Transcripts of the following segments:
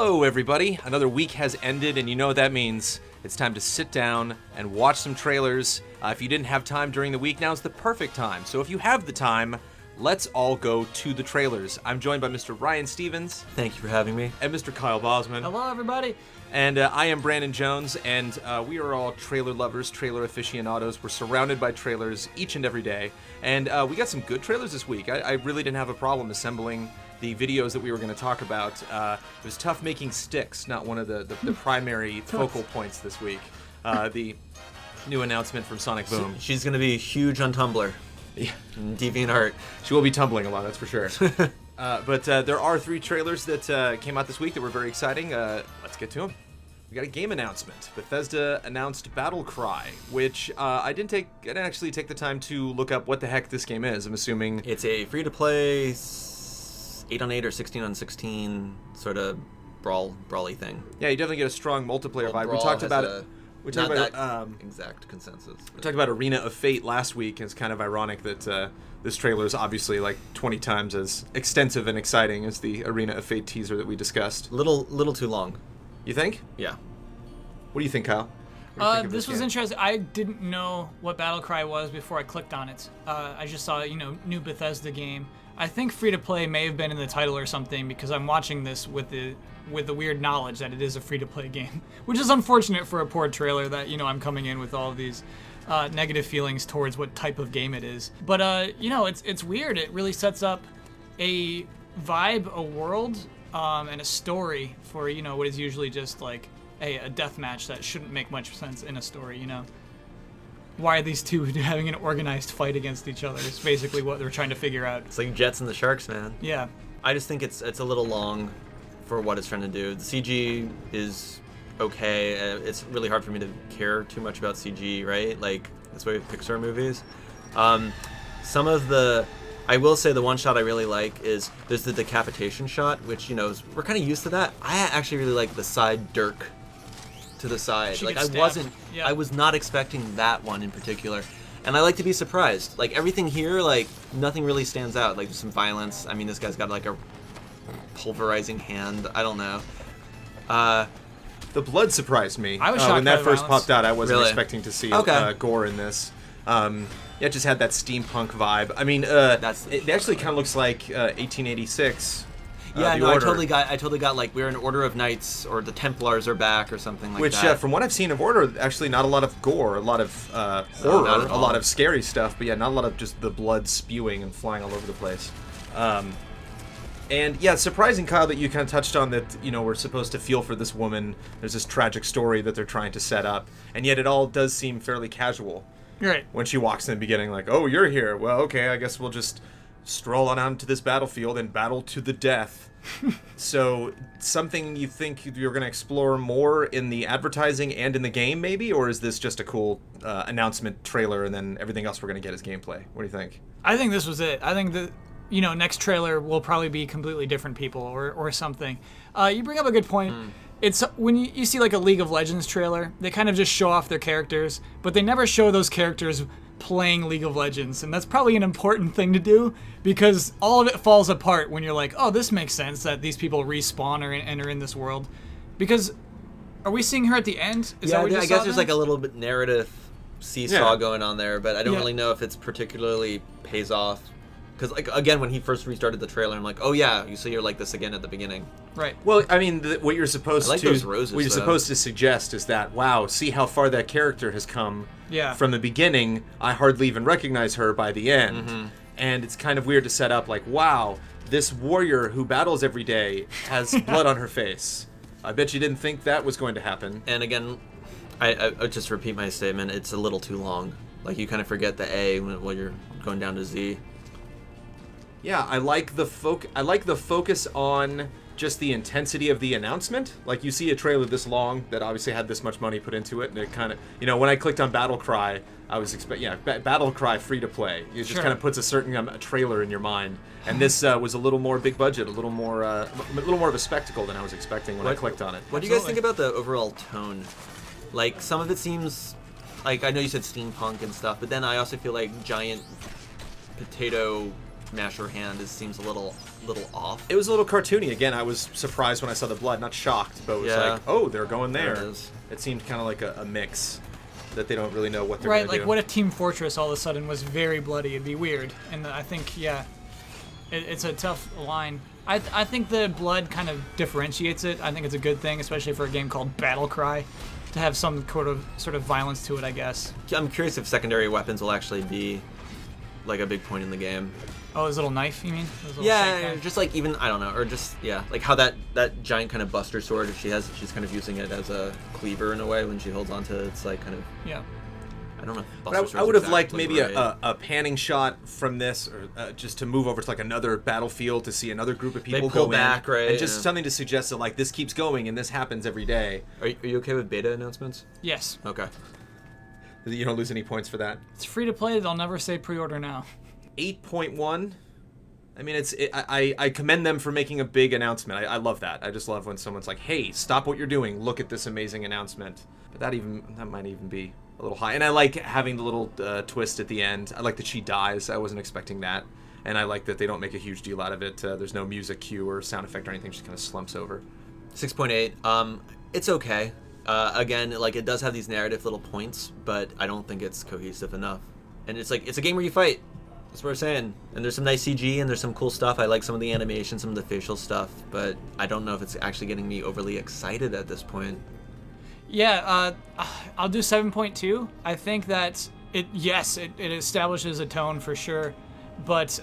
Hello, everybody. Another week has ended, and you know what that means. It's time to sit down and watch some trailers. If you didn't have time during the week, now's the perfect time. So if you have the time, let's all go to the trailers. I'm joined by Mr. Ryan Stevens. Thank you for having me. And Mr. Kyle Bosman. Hello, everybody. And I am Brandon Jones, and we are all trailer lovers, trailer aficionados. We're surrounded by trailers each and every day. And we got some good trailers this week. I really didn't have a problem assembling the videos that we were going to talk about. It was tough making sticks, not one of the primary focal points this week. The new announcement from Sonic Boom. She's going to be huge on Tumblr. Yeah. DeviantArt. She will be tumbling a lot, that's for sure. But there are 3 trailers that came out this week that were very exciting. Let's get to them. We got a game announcement. Bethesda announced Battle Cry, which I didn't actually take the time to look up what the heck this game is. I'm assuming it's a free-to-play 8-on-8 or 16-on-16 sort of brawly thing. Yeah, you definitely get a strong multiplayer vibe. Brawl We talked about has it. We talked about exact consensus. We talked about Arena of Fate last week, and it's kind of ironic that this trailer is obviously like 20 times as extensive and exciting as the Arena of Fate teaser that we discussed. Little too long. You think? Yeah. What do you think, Kyle? What do you think of This was game? interesting. I didn't know what Battlecry was before I clicked on it. I just saw, new Bethesda game. I think free-to-play may have been in the title or something because I'm watching this with the weird knowledge that it is a free-to-play game, which is unfortunate for a poor trailer that, I'm coming in with all of these negative feelings towards what type of game it is. But, it's weird. It really sets up a vibe, a world, and a story for, what is usually just like a death match that shouldn't make much sense in a story, Why are these two having an organized fight against each other is basically what they're trying to figure out. It's like Jets and the Sharks, man. Yeah. I just think it's a little long for what it's trying to do. The CG is okay. It's really hard for me to care too much about CG, right? Like, that's why we have Pixar movies. Some of the... I will say the one shot I really like is there's the decapitation shot, which, we're kind of used to that. I actually really like the side dirk to the side. She Like, gets I stabbed. wasn't... Yeah. I was not expecting that one in particular. And I like to be surprised. Like, everything here, like, nothing really stands out. Like, there's some violence. I mean, this guy's got, like, a pulverizing hand. I don't know. The blood surprised me. I was shocked when that by the first violence. popped out. I wasn't Really? expecting to see Okay. gore in this. Yeah, it just had that steampunk vibe. I mean, it actually kind of looks like 1886. Yeah, The no, I Order. totally got like we're an Order of Knights or the Templars are back or something like Which, that. from what I've seen of Order, actually not a lot of gore, a lot of horror, not at a all. lot of scary stuff, but yeah, not a lot of just the blood spewing and flying all over the place. And yeah, it's surprising, Kyle, that you kind of touched on that, we're supposed to feel for this woman. There's this tragic story that they're trying to set up, and yet it all does seem fairly casual. Right. When she walks in the beginning, like, oh, you're here. Well, okay, I guess we'll just stroll on out into this battlefield and battle to the death. So, something you think you're going to explore more in the advertising and in the game, maybe? Or is this just a cool announcement trailer and then everything else we're going to get is gameplay? What do you think? I think this was it. I think that, next trailer will probably be completely different people or something. You bring up a good point. It's when you see like a League of Legends trailer, they kind of just show off their characters, but they never show those characters playing League of Legends, and that's probably an important thing to do because all of it falls apart when you're like, oh, this makes sense that these people respawn or enter in this world. Because are we seeing her at the end? Is yeah, that what we I just guess saw there's then? like a little bit narrative seesaw Yeah. going on there, but I don't Yeah. really know if it's particularly pays off. Because like again, when he first restarted the trailer, I'm like, oh yeah, you see, you're like this again at the beginning. Right. Well, I mean, what you're supposed I like to those roses, what you're though. supposed to suggest is that, wow, see how far that character has come Yeah. from the beginning. I hardly even recognize her by the end. Mm-hmm. And it's kind of weird to set up like, wow, this warrior who battles every day has blood on her face. I bet you didn't think that was going to happen. And again, I just repeat my statement. It's a little too long. Like you kind of forget the A when you're going down to Z. Yeah, I like the focus on just the intensity of the announcement. Like, you see a trailer this long that obviously had this much money put into it, and it kind of, when I clicked on Battle Cry, I was expecting, Battle Cry free to play. It just Sure. kind of puts a certain trailer in your mind. And this was a little more big budget, a little more of a spectacle than I was expecting when I clicked on it. What do you guys Absolutely. think about the overall tone? Like some of it seems like I know you said steampunk and stuff, but then I also feel like giant potato masher hand seems a little off. It was a little cartoony. Again, I was surprised when I saw the blood, not shocked, but it was Yeah. like, oh, they're going there. There it is. It seemed kind of like a mix that they don't really know what they're Right, going to like do. what if Team Fortress all of a sudden was very bloody? It'd be weird. And I think, yeah, it's a tough line. I think the blood kind of differentiates it. I think it's a good thing, especially for a game called Battle Cry, to have some sort of violence to it, I guess. I'm curious if secondary weapons will actually be like a big point in the game. Oh, his little knife, you mean? His little Yeah, shank knife? just like even I don't know, or just like how that giant kind of buster sword, if she's kind of using it as a cleaver in a way when she holds onto it, it's like kind of Yeah. I don't know. But I would have liked maybe a panning shot from this, or just to move over to like another battlefield to see another group of people pull go back, in, right, and just yeah. something to suggest that like this keeps going and this happens every day. Are you okay with beta announcements? Yes. Okay. You don't lose any points for that. It's free to play. They'll never say pre-order now. 8.1. I mean, I commend them for making a big announcement. I love that. I just love when someone's like, "Hey, stop what you're doing. Look at this amazing announcement." But that might even be a little high. And I like having the little twist at the end. I like that she dies. I wasn't expecting that. And I like that they don't make a huge deal out of it. There's no music cue or sound effect or anything. She kind of slumps over. 6.8. It's okay. Again, like it does have these narrative little points, but I don't think it's cohesive enough. And it's like it's a game where you fight. That's what we're saying. And there's some nice CG and there's some cool stuff. I like some of the animation, some of the facial stuff, but I don't know if it's actually getting me overly excited at this point. Yeah, I'll do 7.2. I think that it establishes a tone for sure, but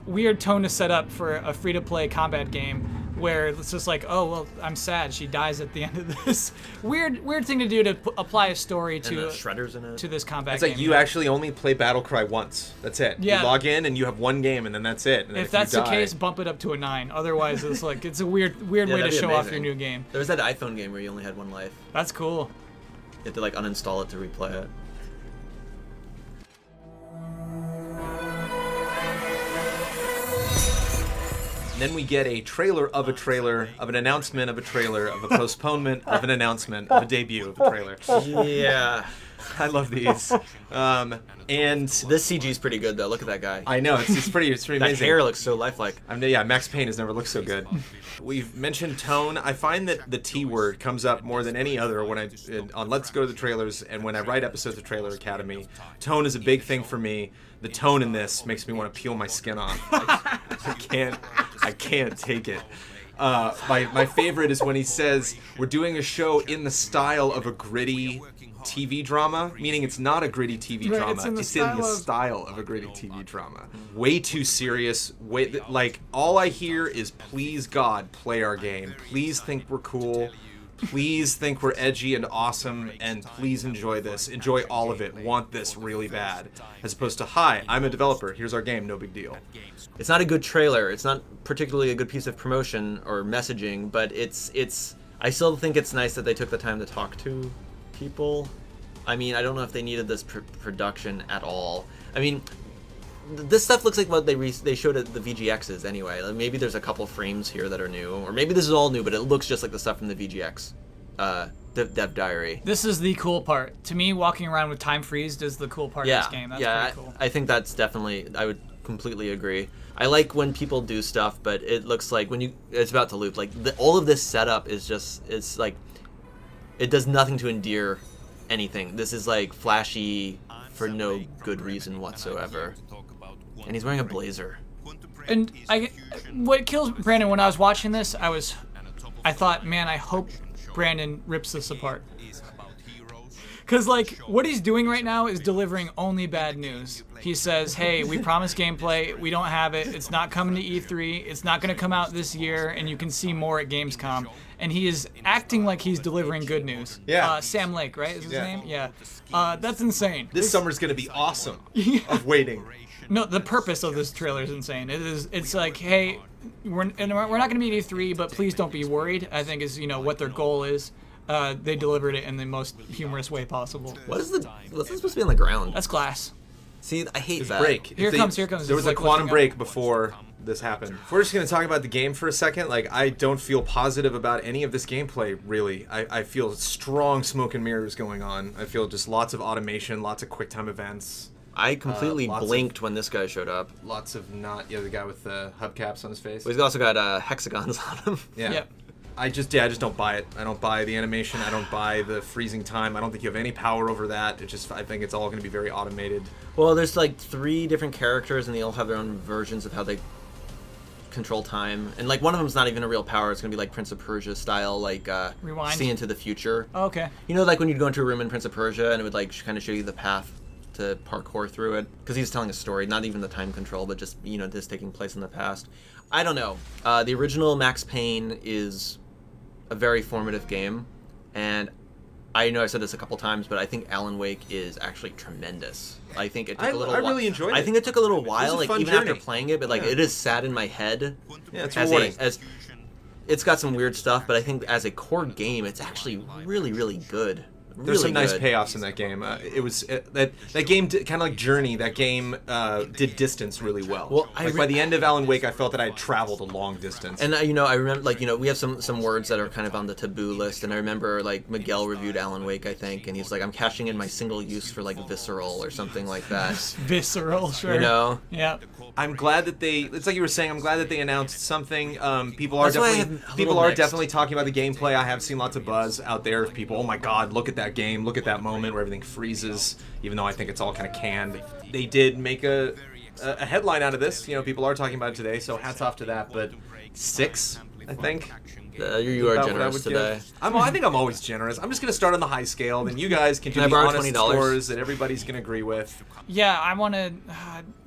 weird tone to set up for a free-to-play combat game where it's just like, oh well, I'm sad she dies at the end of this. Weird thing to do to apply a story And to the shredders in it. to this combat It's game. like you actually only play Battle Cry once. That's it. Yeah. You log in and you have one game and then that's it. And then If that's you the die, case, bump it up to a 9. Otherwise, it's like it's a weird Yeah, way to that'd be show off amazing. your new game. There was that iPhone game where you only had one life. That's cool. You had to like uninstall it to replay it. And then we get a trailer of a trailer, of an announcement of a trailer, of a postponement of an announcement, of a debut of a trailer. Yeah. I love these. And This CG is pretty good though. Look at that guy. I know, it's pretty that amazing. hair looks so lifelike. Yeah, Max Payne has never looked so good. We've mentioned tone. I find that the T word comes up more than any other when on Let's Go to the Trailers and when I write episodes of Trailer Academy. Tone is a big thing for me. The tone in this makes me want to peel my skin off. I can't take it. My favorite is when he says, we're doing a show in the style of a gritty TV drama, meaning it's not a gritty TV Right, drama. it's in the style of a gritty TV drama. Way too serious. Like, all I hear is, please God, play our game. Please think we're cool. Please think we're edgy and awesome, and please enjoy this. Enjoy all of it. Want this really bad. As opposed to, hi, I'm a developer. Here's our game. No big deal. It's not a good trailer. It's not particularly a good piece of promotion or messaging, but it's. I still think it's nice that they took the time to talk to people. I mean, I don't know if they needed this production at all. I mean, this stuff looks like what they showed at the VGXs anyway. Like maybe there's a couple frames here that are new, or maybe this is all new, but it looks just like the stuff from the VGX dev diary. This is the cool part. To me, walking around with time freezed is the cool part of this game. That's pretty cool. I think that's definitely. I would completely agree. I like when people do stuff, but it looks like it's about to loop. Like all of this setup is just. It's like it does nothing to endear anything. This is like flashy for no good reason whatsoever. And he's wearing a blazer. And what kills Brandon when I was watching this, I thought, man, I hope Brandon rips this apart. Because, like, what he's doing right now is delivering only bad news. He says, hey, we promised gameplay. We don't have it. It's not coming to E3. It's not going to come out this year, and you can see more at Gamescom. And he is acting like he's delivering good news. Yeah. Sam Lake, right, is his name? Yeah. That's insane. This summer's going to be awesome of waiting. No, the purpose of this trailer is insane. It's like, hey, we're not going to be at E3, but please don't be worried. I think is what their goal is. They delivered it in the most humorous way possible. What's this supposed to be on the ground? That's glass. See, I hate It's that. break. Here comes. There It's was like a quantum lifting up. break before this happened. If we're just going to talk about the game for a second, like, I don't feel positive about any of this gameplay, really. I feel strong smoke and mirrors going on. I feel just lots of automation, lots of QuickTime events. I completely lots of- blinked when this guy showed up. Lots of not, the guy with the hubcaps on his face. But he's also got hexagons on him. Yeah. Yep. I just don't buy it. I don't buy the animation. I don't buy the freezing time. I don't think you have any power over that. I think it's all going to be very automated. Well, there's like 3 different characters, and they all have their own versions of how they control time. And like one of them's not even a real power. It's going to be like Prince of Persia style, like Rewind? see into the future. Oh, okay. You know, like when you'd go into a room in Prince of Persia, and it would like kind of show you the path to parkour through it, because he's telling a story, not even the time control, but just this taking place in the past. I don't know. The original Max Payne is a very formative game, and I know I've said this a couple times, but I think Alan Wake is actually tremendous. I think it took a little I while. really enjoyed it. I think it took a little while, a like fun even journey. after playing it, but like Yeah. it is sat in my head. Yeah, it's as rewarding. it's got some weird stuff, but I think as a core game, it's actually really, really good. There's some nice good. payoffs in that game. That game did, kind of like Journey. That game did distance really well. Well, by the end of Alan Wake, I felt that I had traveled a long distance. And I remember, like, we have some words that are kind of on the taboo list, and I remember, like, Miguel reviewed Alan Wake, I think, and he's like, I'm cashing in my single use for, like, visceral or something like that. Visceral, sure. Yeah. I'm glad that it's like you were saying, I'm glad that they announced something. People are That's why I have a little people are mixed. definitely talking about the gameplay. I have seen lots of buzz out there of people, oh my god, look at that game, look at that moment where everything freezes, even though I think it's all kind of canned. They did make a headline out of this. People are talking about it today, so hats off to that. But 6, I think. You are about what I generous would today. give. I think I'm always generous. I'm just going to start on the high scale, then you guys can do Can I the borrow honest $20? scores that everybody's going to agree with. Yeah, I want to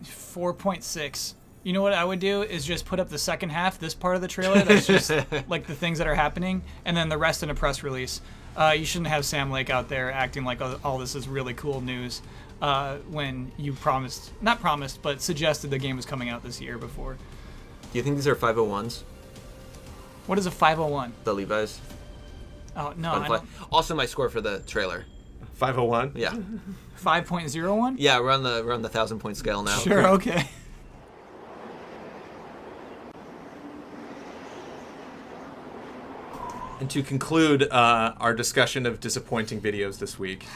4.6. You know what I would do is just put up the second half, this part of the trailer, that's just like the things that are happening, and then the rest in a press release. You shouldn't have Sam Lake out there acting like all this is really cool news when you not promised, but suggested the game was coming out this year before. Do you think these are 501s? What is a 501? The Levi's? Oh, no, On I play. don't. Also, my score for the trailer. 501? Yeah. 5.01? Yeah, we're on the 1,000-point scale now. Sure, okay. And to conclude our discussion of disappointing videos this week,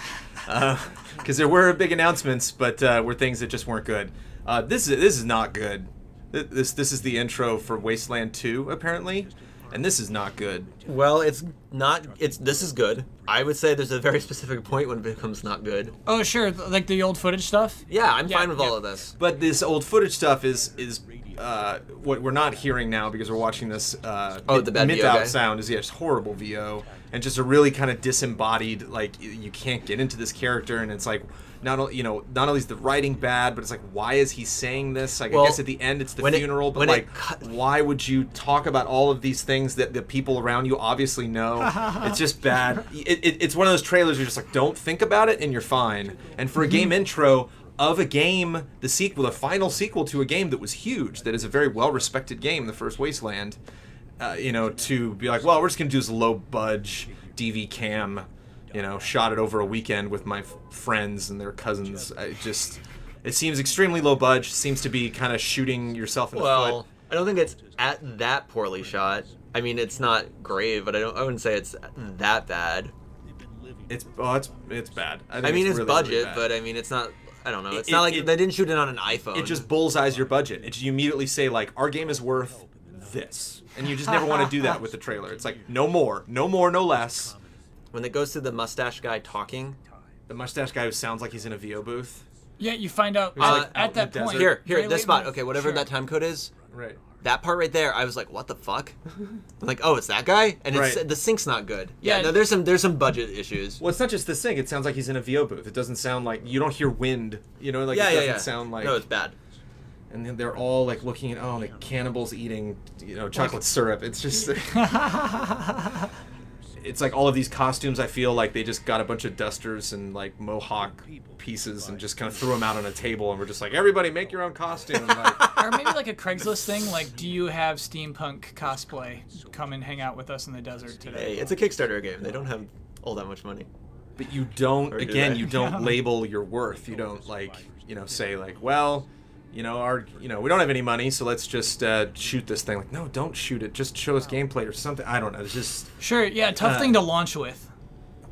because there were big announcements, but were things that just weren't good. This is not good. This is the intro for Wasteland 2, apparently, and this is not good. Well, it's not. This is good. I would say there's a very specific point when it becomes not good. Oh, sure, like the old footage stuff? Yeah, I'm Yeah, fine with yeah. all of this. But this old footage stuff is what we're not hearing now because we're watching this. The bad VO out guy. sound is just horrible VO and just a really kind of disembodied. Like you can't get into this character, and it's like not only is the writing bad, but it's like why is he saying this? Like Well, I guess at the end it's the when it- funeral, but when it like cut- why would you talk about all of these things that the people around you obviously know? It's just bad. It's one of those trailers where you're just like don't think about it and you're fine. And for a game intro of a game, the final sequel to a game that was huge, that is a very well-respected game, the first Wasteland, to be like, well, we're just going to do this low-budge DV cam, shot it over a weekend with my friends and their cousins. It seems extremely low-budge, seems to be kind of shooting yourself in the Well, foot. I don't think it's at that poorly shot. I mean, it's not great, but I wouldn't say it's that bad. It's bad. I mean, it's really, budget, really bad. but I mean, it's not. I don't know. It's It- not like it- they didn't shoot it on an iPhone. It just bullseyes your budget. You immediately say, like, our game is worth this. And you just never want to do that with the trailer. It's like, no more, no less. when it goes to the mustache guy talking. The mustache guy who sounds like he's in a VO booth. Yeah, you find out like, out at in that the point. desert. Here, very this late spot. in the- Okay, whatever sure. that time code is. Right. That part right there, I was like, "What the fuck?" I'm like, "Oh, it's that guy," and Right. the sync's not good. Yeah, Yeah. no, there's some budget issues. Well, it's not just the sync. It sounds like he's in a VO booth. It doesn't sound like you don't hear wind. It doesn't sound like. No, it's bad. And then they're all like looking at the cannibals eating chocolate syrup. It's just. It's like all of these costumes. I feel like they just got a bunch of dusters and like mohawk pieces and just kind of threw them out on a table and we're just like, everybody make your own costume. Like, Or maybe like a Craigslist thing, like, do you have steampunk cosplay? Come and hang out with us in the desert today. Hey, it's a Kickstarter game. They don't have all that much money. but you don't. Or do Again, they? you don't label your worth. You don't say like, well, we don't have any money, so let's just shoot this thing. Like, no, don't shoot it. Just show us gameplay or something. I don't know. It's just. Sure, yeah, tough thing to launch with.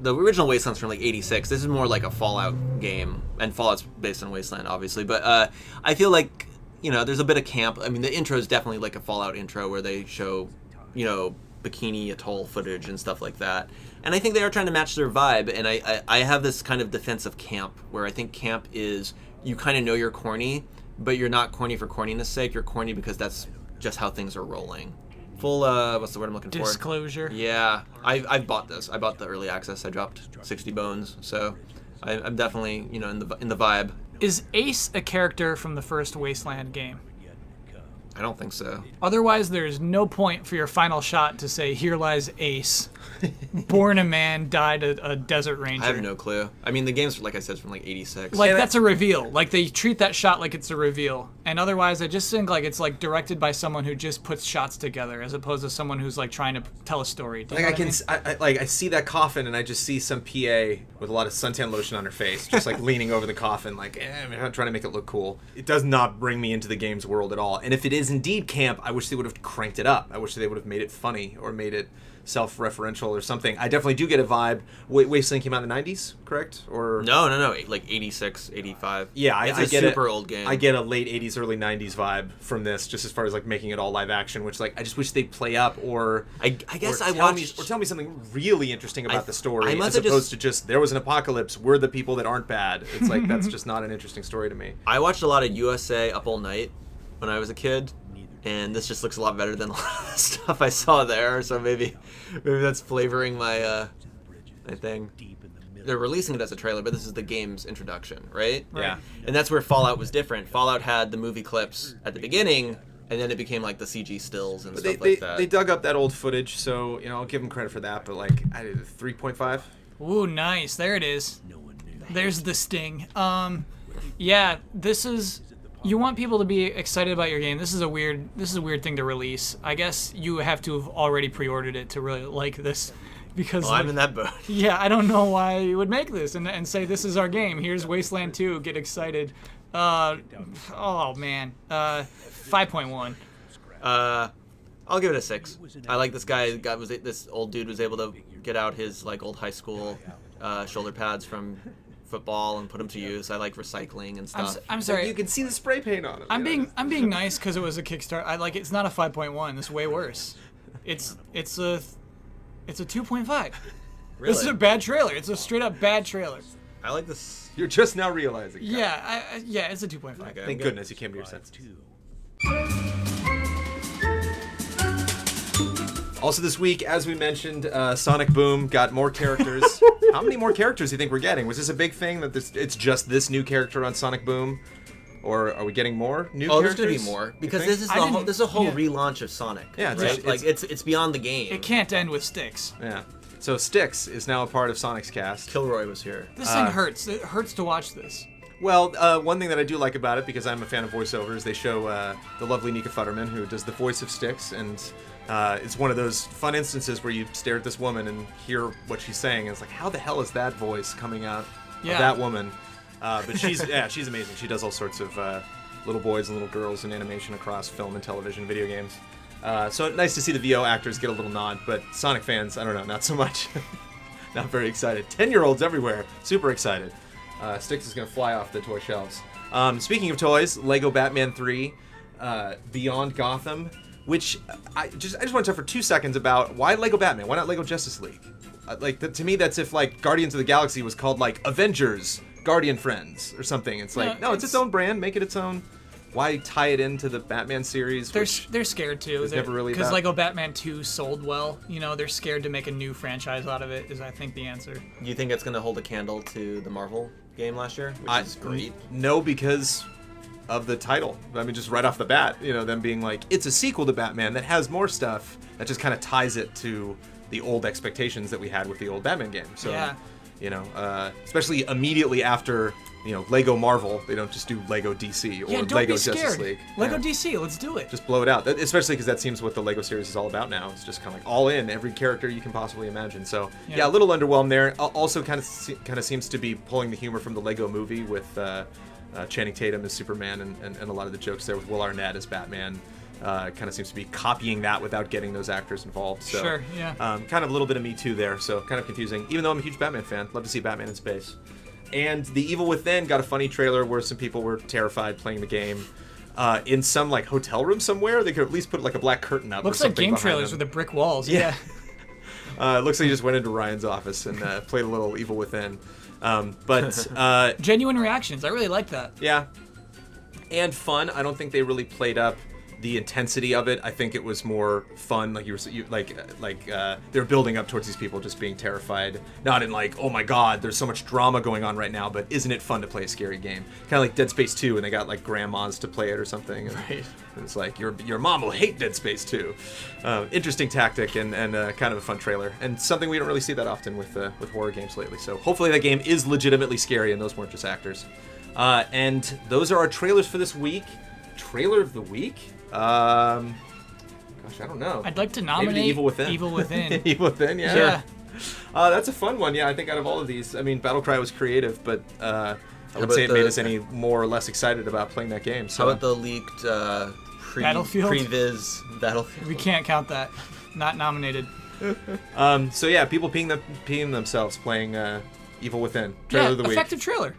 the original Wasteland's from like '86. This is more like a Fallout game, and Fallout's based on Wasteland, obviously. But I feel like there's a bit of camp. I mean, the intro is definitely like a Fallout intro where they show Bikini Atoll footage and stuff like that. And I think they are trying to match their vibe. And I have this kind of defense of camp, where I think camp is you kind of know you're corny, but you're not corny for corniness sake. You're corny because that's just how things are rolling. Full, what's the word I'm looking for? Disclosure. Yeah, I've bought this. I bought the early access. I dropped 60 bones, so I'm definitely in the vibe. Is Ace a character from the first Wasteland game? I don't think so. Otherwise, there's no point for your final shot to say, "Here lies Ace, born a man, died a desert ranger." I have no clue. I mean, the game's, like I said, from like '86. Like, that's a reveal. Like, they treat that shot like it's a reveal. And otherwise, I just think like it's like directed by someone who just puts shots together, as opposed to someone who's like trying to tell a story. Do you know what I mean? I see that coffin and I just see some PA with a lot of suntan lotion on her face, just like leaning over the coffin, like, I'm trying to make it look cool. It does not bring me into the game's world at all. And if it is indeed camp, I wish they would have cranked it up. I wish they would have made it funny or made it self-referential or something. I definitely do get a vibe. Wasteland came out in the 90s, correct? Or No, like 86, 85. Yeah, it's I a get super old game. I get a late 80s, early 90s vibe from this, just as far as like making it all live action, which like I just wish they'd play up or I guess or I tell watched me, or tell me something really interesting about the story, must as have opposed to just there was an apocalypse, we're the people that aren't bad. It's like that's just not an interesting story to me. I watched a lot of USA Up All Night when I was a kid, and this just looks a lot better than a lot of the stuff I saw there. So maybe that's flavoring my my thing. They're releasing it as a trailer, but this is the game's introduction, right? Yeah. And that's where Fallout was different. Fallout had the movie clips at the beginning, and then it became like the CG stills and stuff like that. They dug up that old footage, so I'll give them credit for that. But like, I did 3.5. Ooh, nice. There it is. There's the sting. Yeah, this is. You want people to be excited about your game. This is a weird thing to release. I guess you have to have already pre-ordered it to really like this, because I'm in that boat. Yeah, I don't know why you would make this and say this is our game. Here's Wasteland 2. Get excited. Oh man. 5.1. I'll give it a 6. I like this guy. This old dude was able to get out his like old high school shoulder pads from football and put them to use. I like recycling and stuff. I'm sorry. You can see the spray paint on them. I'm being nice because it was a Kickstarter. It's not a 5.1. It's way worse. It's a 2.5. Really? This is a bad trailer. It's a straight up bad trailer. I like this. You're just now realizing. Yeah, it's a 2.5. Okay, Thank goodness you came to your senses. Also this week, as we mentioned, Sonic Boom got more characters. How many more characters do you think we're getting? Was this a big thing that it's just this new character on Sonic Boom? Or are we getting more new characters? There's gonna be more, because this is a whole relaunch of Sonic. Yeah, it's beyond the game. It can't end with Styx. Yeah. So Styx is now a part of Sonic's cast. Kilroy was here. This thing hurts. It hurts to watch this. Well, one thing that I do like about it, because I'm a fan of voiceovers, they show the lovely Nika Futterman, who does the voice of Styx, and it's one of those fun instances where you stare at this woman and hear what she's saying, and it's like, how the hell is that voice coming out of that woman? But she's amazing. She does all sorts of little boys and little girls in animation across film and television, video games. So nice to see the VO actors get a little nod, but Sonic fans, I don't know, not so much. Not very excited. 10-year-olds everywhere, super excited. Styx is going to fly off the toy shelves. Speaking of toys, Lego Batman 3, Beyond Gotham, which I just want to talk for 2 seconds about why Lego Batman? Why not Lego Justice League? To me, that's if like Guardians of the Galaxy was called like Avengers, Guardian Friends, or something. It's like, no, it's its own brand. Make it its own. Why tie it into the Batman series? They're scared too. Never really because Lego Batman 2 sold well. They're scared to make a new franchise out of it. Is I think the answer. Do you think it's gonna hold a candle to the Marvel game last year, which is great? No, because of the title. I mean, just right off the bat, them being like, it's a sequel to Batman that has more stuff that just kind of ties it to the old expectations that we had with the old Batman game. So, especially immediately after. Lego Marvel, they don't just do Lego DC or Lego Justice League. Lego DC, let's do it. Just blow it out. Especially because that seems what the Lego series is all about now. It's just kind of like all in, every character you can possibly imagine. So, a little underwhelmed there. Also kind of seems to be pulling the humor from the Lego movie with Channing Tatum as Superman and a lot of the jokes there with Will Arnett as Batman. kind of seems to be copying that without getting those actors involved. So, Sure, yeah. kind of a little bit of Me Too there, so kind of confusing. Even though I'm a huge Batman fan, love to see Batman in space. And The Evil Within got a funny trailer where some people were terrified playing the game. In some like hotel room somewhere, they could at least put like a black curtain up. Looks or like something behind GameTrailers them. with the brick walls. Yeah. It looks like he just went into Ryan's office and played a little Evil Within. But Genuine reactions. I really like that. yeah, and fun. I don't think they really played up the intensity of it. I think it was more fun. Like they're building up towards these people just being terrified. Not in like, oh my god, there's so much drama going on right now, but isn't it fun to play a scary game? Kind of like Dead Space 2, and they got like grandmas to play it or something. And, Right. and it's like your mom will hate Dead Space 2. Interesting tactic and kind of a fun trailer, and something we don't really see that often with horror games lately. So hopefully that game is legitimately scary, and those weren't just actors. And those are our trailers for this week. Trailer of the week. Gosh, I don't know. I'd like to Maybe nominate the Evil Within. Evil Within. Evil Within, yeah. Yeah. That's a fun one. Yeah, I think out of all of these, I mean, Battlecry was creative, but I wouldn't about say it made the- us any more or less excited about playing that game. So How about the leaked Battlefield? pre-viz Battlefield? We can't count that. Not nominated. so yeah, people peeing themselves playing Evil Within. Trailer of the week. Effective trailer.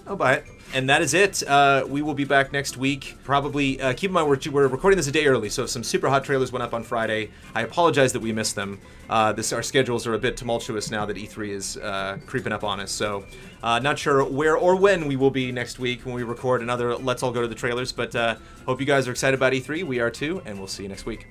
I'll buy it. And that is it. We will be back next week. Probably, keep in mind, we're recording this a day early, so if some super hot trailers went up on Friday, I apologize that we missed them. Our schedules are a bit tumultuous now that E3 is creeping up on us, so not sure where or when we will be next week when we record another Let's All Go to the Trailers, but hope you guys are excited about E3. We are too, and we'll see you next week.